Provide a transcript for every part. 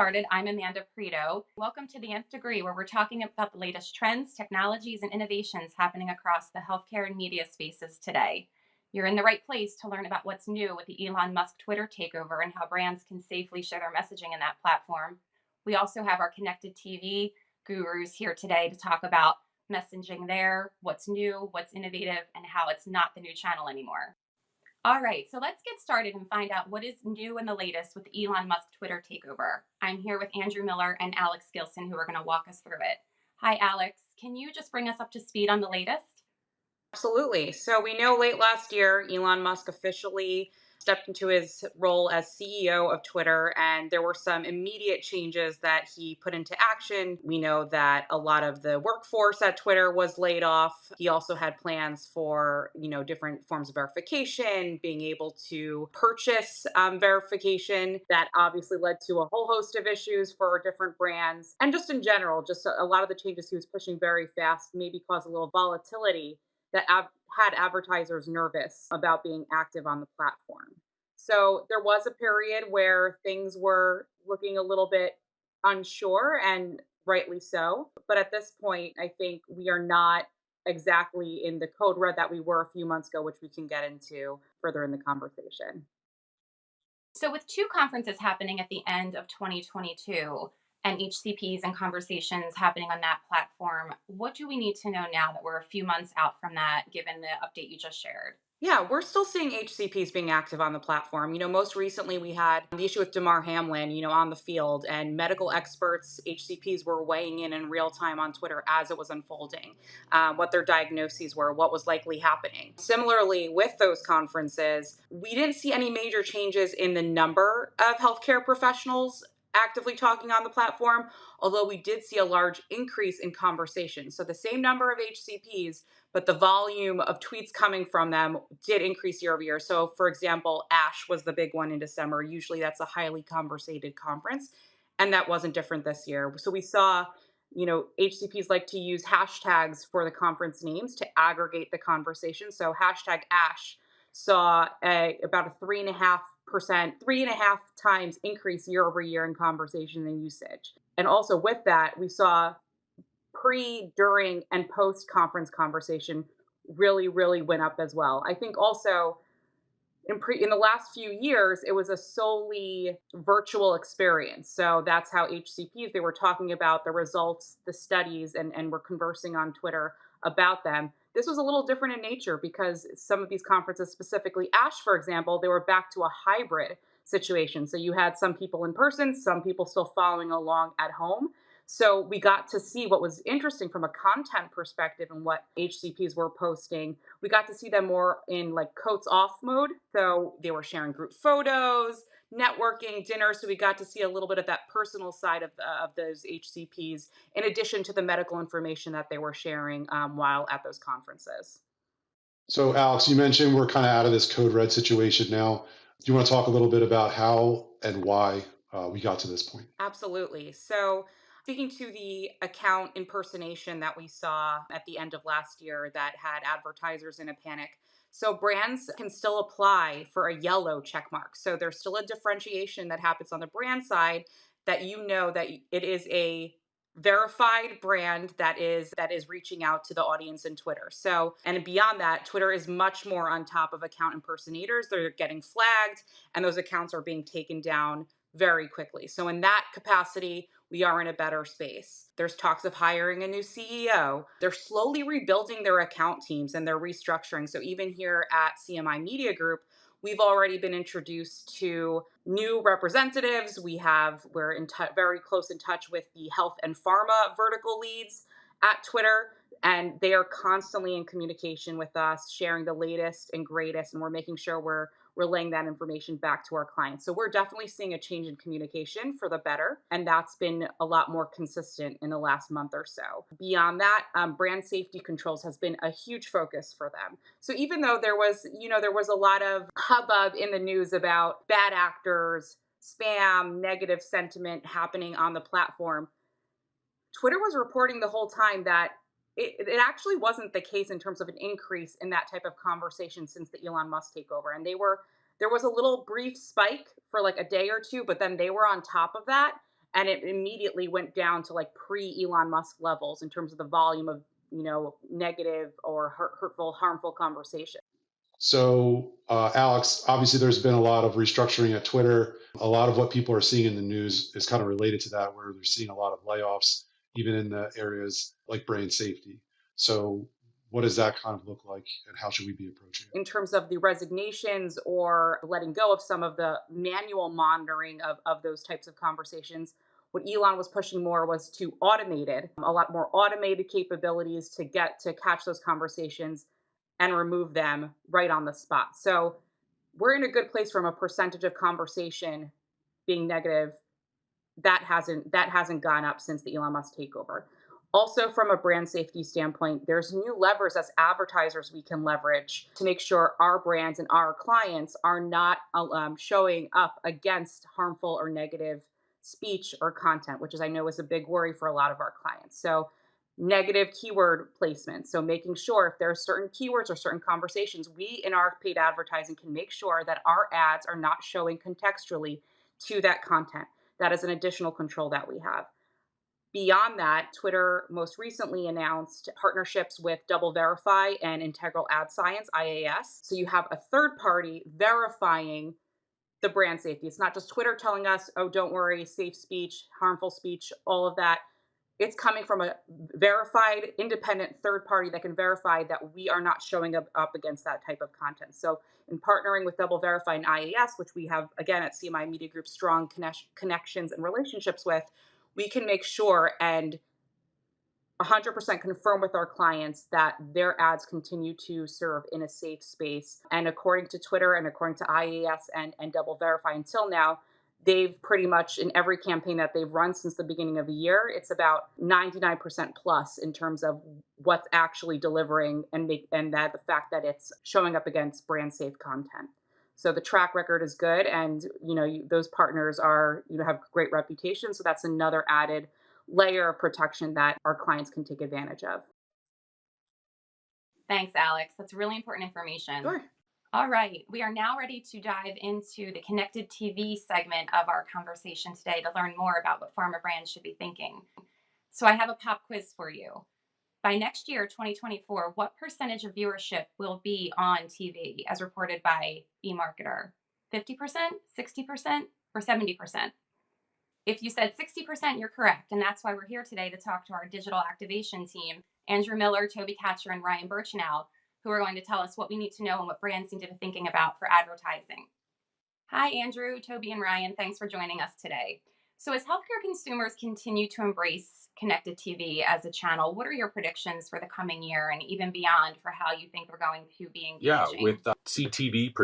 started, I'm Amanda Preto. Welcome to the Nth Degree, where we're talking about the latest trends, technologies, and innovations happening across the healthcare and media spaces today. You're in the right place to learn about what's new with the Elon Musk Twitter takeover and how brands can safely share their messaging in that platform. We also have our connected TV gurus here today to talk about messaging there, what's new, what's innovative, and how it's not the new channel anymore. All right, so let's get started and find out what is new and the latest with the Elon Musk Twitter takeover. I'm here with Andrew Miller and Alex Gilson, who are going to walk us through it. Hi, Alex. Can you just bring us up to speed on the latest? Absolutely. So we know late last year, Elon Musk officially stepped into his role as CEO of Twitter, and there were some immediate changes that he put into action. We know that a lot of the workforce at Twitter was laid off. He also had plans for, different forms of verification, being able to purchase verification. That obviously led to a whole host of issues for different brands. And just in general, just a lot of the changes he was pushing very fast maybe caused a little volatility that had advertisers nervous about being active on the platform. So there was a period where things were looking a little bit unsure, and rightly so. But at this point, I think we are not exactly in the code red that we were a few months ago, which we can get into further in the conversation. So, with two conferences happening at the end of 2022 and HCPs and conversations happening on that platform, what do we need to know now that we're a few months out from that, given the update you just shared? Yeah, we're still seeing HCPs being active on the platform. Most recently we had the issue with Damar Hamlin, on the field, and medical experts, HCPs were weighing in real time on Twitter as it was unfolding, what their diagnoses were, what was likely happening. Similarly, with those conferences, we didn't see any major changes in the number of healthcare professionals actively talking on the platform, although we did see a large increase in conversation. So the same number of HCPs, but the volume of tweets coming from them did increase year over year. So, for example, ASH was the big one in December. Usually that's a highly conversated conference, and that wasn't different this year. So we saw, HCPs like to use hashtags for the conference names to aggregate the conversation. So hashtag ASH saw about a 3.5 times increase year over year in conversation and usage. And also with that, we saw pre, during, and post conference conversation really, really went up as well. I think also in the last few years, it was a solely virtual experience. So that's how HCPs, they were talking about the results, the studies, and were conversing on Twitter about them. This was a little different in nature because some of these conferences, specifically ASH, for example, they were back to a hybrid situation. So you had some people in person, some people still following along at home. So we got to see what was interesting from a content perspective and what HCPs were posting. We got to see them more in like coats off mode. So they were sharing group photos, networking, dinner. So we got to see a little bit of that personal side of those HCPs, in addition to the medical information that they were sharing while at those conferences. So, Alex, you mentioned we're kind of out of this code red situation now. Do you want to talk a little bit about how and why we got to this point? Absolutely. So, speaking to the account impersonation that we saw at the end of last year that had advertisers in a panic. So, brands can still apply for a yellow check mark. So, there's still a differentiation that happens on the brand side that that it is a verified brand that is reaching out to the audience in Twitter. So, and beyond that, Twitter is much more on top of account impersonators. They're getting flagged and those accounts are being taken down very quickly. So in that capacity, we are in a better space. There's talks of hiring a new CEO. They're slowly rebuilding their account teams and they're restructuring. So even here at CMI Media Group, we've already been introduced to new representatives. We're very close in touch with the health and pharma vertical leads at Twitter, and they are constantly in communication with us, sharing the latest and greatest, and we're making sure we're relaying that information back to our clients. So we're definitely seeing a change in communication for the better, and that's been a lot more consistent in the last month or so. Beyond that, brand safety controls has been a huge focus for them. So even though there was a lot of hubbub in the news about bad actors, spam, negative sentiment happening on the platform, Twitter was reporting the whole time that it actually wasn't the case in terms of an increase in that type of conversation since the Elon Musk takeover. And there was a little brief spike for like a day or two, but then they were on top of that. and it immediately went down to like pre-Elon Musk levels in terms of the volume of, negative or hurtful, harmful conversation. So, Alex, obviously, there's been a lot of restructuring at Twitter. A lot of what people are seeing in the news is kind of related to that, where they're seeing a lot of layoffs, even in the areas like brand safety. So, what does that kind of look like, and how should we be approaching it? In terms of the resignations or letting go of some of the manual monitoring of those types of conversations, what Elon was pushing more was to automate it, a lot more automated capabilities to get to catch those conversations and remove them right on the spot. So we're in a good place from a percentage of conversation being negative. That hasn't gone up since the Elon Musk takeover. Also, from a brand safety standpoint, there's new levers as advertisers we can leverage to make sure our brands and our clients are not showing up against harmful or negative speech or content, which is I know is a big worry for a lot of our clients. So, negative keyword placement. So, making sure if there are certain keywords or certain conversations, we in our paid advertising can make sure that our ads are not showing contextually to that content. That is an additional control that we have. Beyond that, Twitter most recently announced partnerships with Double Verify and Integral Ad Science, IAS. So you have a third party verifying the brand safety. It's not just Twitter telling us, oh, don't worry, safe speech, harmful speech, all of that. It's coming from a verified, independent third party that can verify that we are not showing up against that type of content. So, in partnering with Double Verify and IAS, which we have, again, at CMI Media Group, strong connections and relationships with, we can make sure and 100% confirm with our clients that their ads continue to serve in a safe space. And according to Twitter and according to IAS and Double Verify until now, they've pretty much in every campaign that they've run since the beginning of the year, it's about 99% plus in terms of what's actually delivering and that the fact that it's showing up against brand safe content. So the track record is good, and those partners are have great reputation. So that's another added layer of protection that our clients can take advantage of. Thanks, Alex. That's really important information. Sure. All right, we are now ready to dive into the connected TV segment of our conversation today to learn more about what pharma brands should be thinking. So, I have a pop quiz for you. By next year, 2024, what percentage of viewership will be on TV as reported by eMarketer? 50%, 60%, or 70%? If you said 60%, you're correct. And that's why we're here today to talk to our digital activation team, Andrew Miller, Toby Catcher, and Ryan Birchnow, who are going to tell us what we need to know and what brands need to be thinking about for advertising. Hi, Andrew, Toby, and Ryan. Thanks for joining us today. So, as healthcare consumers continue to embrace connected TV as a channel, what are your predictions for the coming year and even beyond for how you think we're going to be engaging? Yeah, with CTV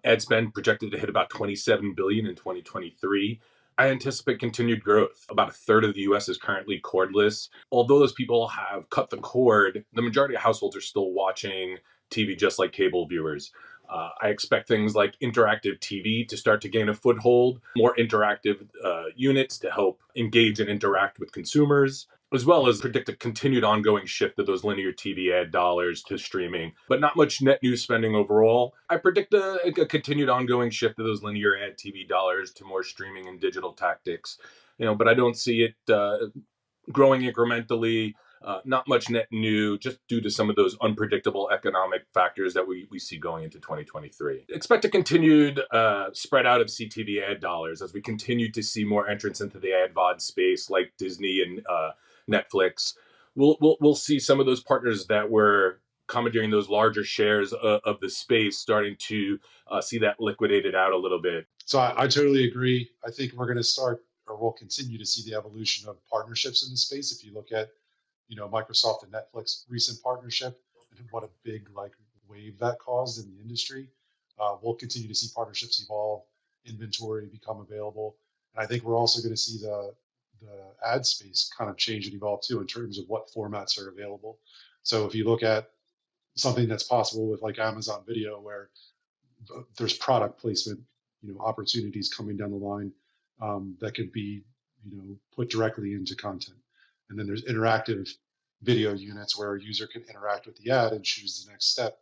ad spend projected to hit about 27 billion in 2023. I anticipate continued growth. About a third of the US is currently cordless. Although those people have cut the cord, the majority of households are still watching TV just like cable viewers. I expect things like interactive TV to start to gain a foothold, more interactive units to help engage and interact with consumers, as well as predict a continued ongoing shift of those linear TV ad dollars to streaming, but not much net new spending overall. I predict a continued ongoing shift of those linear ad TV dollars to more streaming and digital tactics, but I don't see it growing incrementally. Not much net new, just due to some of those unpredictable economic factors that we see going into 2023. Expect a continued spread out of CTV ad dollars as we continue to see more entrants into the ad VOD space, like Disney and Netflix. We'll see some of those partners that were commandeering those larger shares of the space starting to see that liquidated out a little bit. So I totally agree. I think we're going to start, or we'll continue to see the evolution of partnerships in the space. If you look at, Microsoft and Netflix recent partnership and what a big wave that caused in the industry, we'll continue to see partnerships evolve, inventory become available, and I think we're also going to see the ad space kind of change and evolve too in terms of what formats are available. So if you look at something that's possible with like Amazon Video, where there's product placement, opportunities coming down the line that could be, put directly into content. And then there's interactive video units where a user can interact with the ad and choose the next step.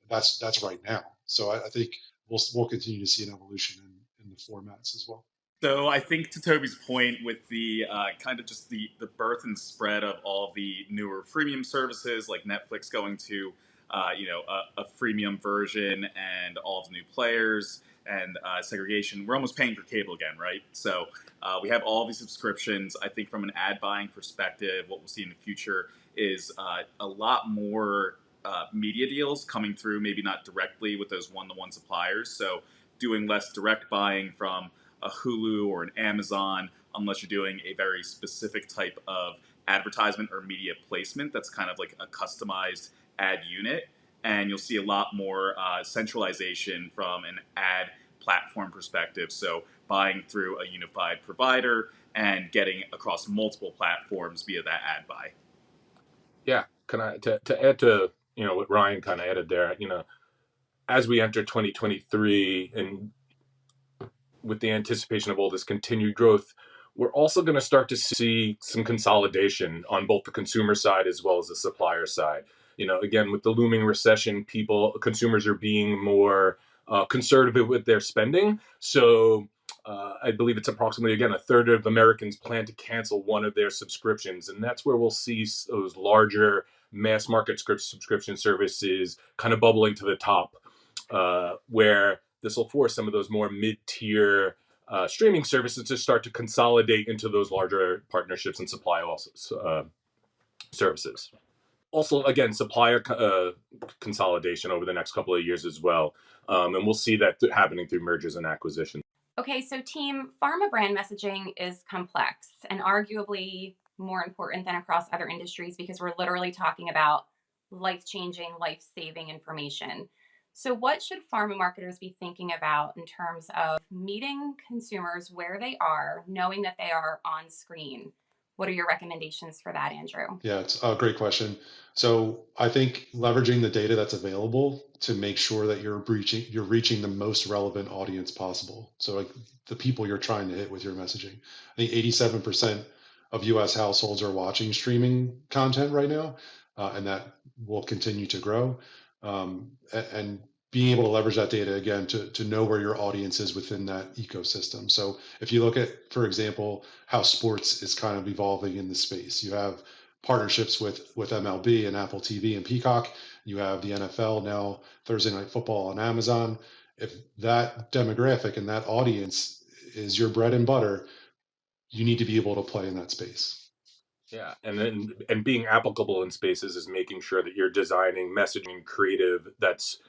That's right now. So I think we'll continue to see an evolution in the formats as well. So I think to Toby's point with the kind of just the birth and spread of all the newer freemium services like Netflix going to a freemium version and all the new players and segregation, we're almost paying for cable again, right? So we have all these subscriptions. I think from an ad buying perspective, what we'll see in the future is a lot more media deals coming through, maybe not directly with those one-to-one suppliers. So doing less direct buying from a Hulu or an Amazon unless you're doing a very specific type of advertisement or media placement that's kind of like a customized ad unit. And you'll see a lot more centralization from an ad platform perspective. So buying through a unified provider and getting across multiple platforms via that ad buy. Yeah, can I to add to what Ryan kind of added there? As we enter 2023 and with the anticipation of all this continued growth, we're also going to start to see some consolidation on both the consumer side as well as the supplier side. Again, with the looming recession, consumers are being more conservative with their spending. So I believe it's approximately, again, a third of Americans plan to cancel one of their subscriptions. And that's where we'll see those larger mass market subscription services kind of bubbling to the top, where this will force some of those more mid-tier streaming services to start to consolidate into those larger partnerships and supply also services. Also, again, supplier consolidation over the next couple of years as well. And we'll see that happening through mergers and acquisitions. Okay, so team, pharma brand messaging is complex and arguably more important than across other industries because we're literally talking about life-changing, life-saving information. So what should pharma marketers be thinking about in terms of meeting consumers where they are, knowing that they are on screen? What are your recommendations for that, Andrew? Yeah, it's a great question. So I think leveraging the data that's available to make sure that you're reaching the most relevant audience possible. So like the people you're trying to hit with your messaging. I think 87% of US households are watching streaming content right now, and that will continue to grow. And being able to leverage that data again to know where your audience is within that ecosystem. So if you look at, for example, how sports is kind of evolving in the space, you have partnerships with MLB and Apple TV and Peacock. You have the NFL now, Thursday Night Football on Amazon. If that demographic and that audience is your bread and butter, you need to be able to play in that space. Yeah, and being applicable in spaces is making sure that you're designing messaging creative that's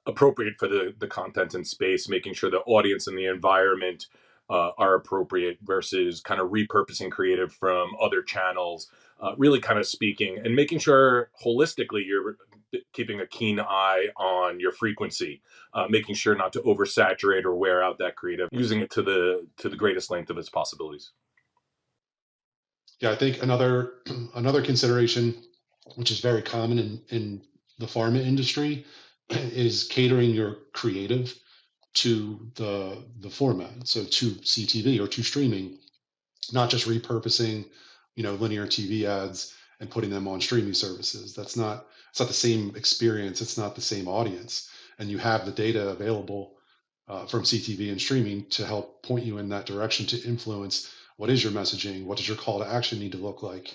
appropriate for the content in space, making sure the audience and the environment are appropriate versus kind of repurposing creative from other channels, really kind of speaking and making sure holistically you're keeping a keen eye on your frequency, making sure not to oversaturate or wear out that creative, using it to the greatest length of its possibilities. Yeah, I think another consideration, which is very common in the pharma industry, is catering your creative to the format. So to CTV or to streaming, not just repurposing, linear TV ads and putting them on streaming services. It's not the same experience. It's not the same audience. And you have the data available from CTV and streaming to help point you in that direction to influence what is your messaging, what does your call to action need to look like,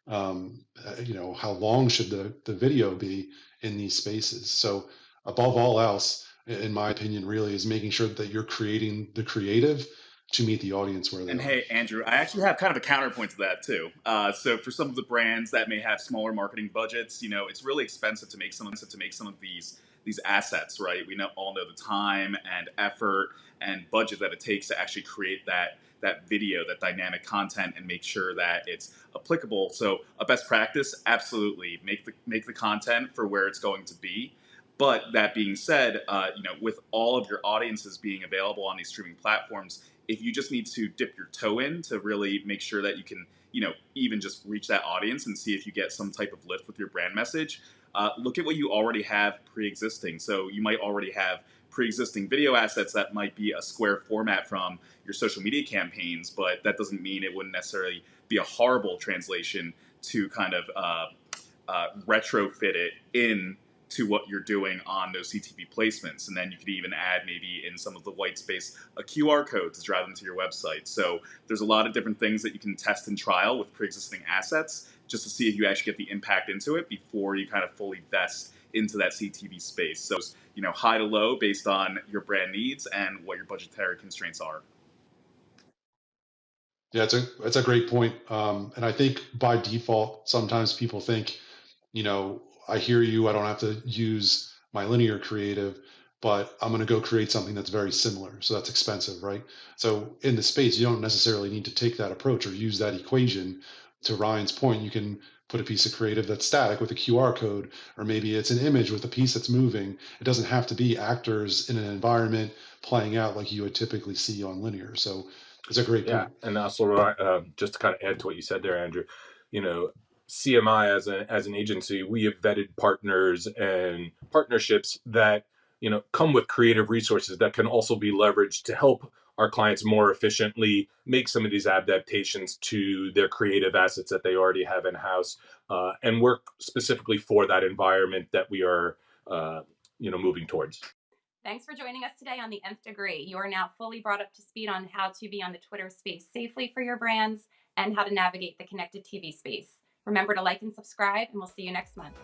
how long should the video be in these spaces. So above all else, in my opinion, really is making sure that you're creating the creative to meet the audience where they And are. hey, Andrew, I actually have kind of a counterpoint to that too. So for some of the brands that may have smaller marketing budgets, it's really expensive to make some of these assets, right? All know the time and effort and budget that it takes to actually create that video, that dynamic content, and make sure that it's applicable. So a best practice, absolutely, make the content for where it's going to be. But that being said, with all of your audiences being available on these streaming platforms, if you just need to dip your toe in to really make sure that you can, even just reach that audience and see if you get some type of lift with your brand message, look at what you already have pre-existing. So you might already have pre-existing video assets that might be a square format from your social media campaigns, but that doesn't mean it wouldn't necessarily be a horrible translation to kind of retrofit it in to what you're doing on those CTV placements. And then you could even add maybe in some of the white space a QR code to drive them to your website. So there's a lot of different things that you can test and trial with pre-existing assets just to see if you actually get the impact into it before you kind of fully vest into that CTV space. So, high to low based on your brand needs and what your budgetary constraints are. Yeah, it's a great point. And I think by default, sometimes people think, I hear you, I don't have to use my linear creative, but I'm going to go create something that's very similar. So that's expensive, right? So in the space, you don't necessarily need to take that approach or use that equation. To Ryan's point, you can put a piece of creative that's static with a QR code, or maybe it's an image with a piece that's moving. It doesn't have to be actors in an environment playing out like you would typically see on linear. So it's a great Yeah, point. and also just to kind of add to what you said there, Andrew, you know, CMI as an agency, we have vetted partners and partnerships that come with creative resources that can also be leveraged to help our clients more efficiently make some of these adaptations to their creative assets that they already have in house, and work specifically for that environment that we are moving towards. Thanks for joining us today on the Nth Degree. You are now fully brought up to speed on how to be on the Twitter space safely for your brands and how to navigate the connected TV space. Remember to like and subscribe, and we'll see you next month.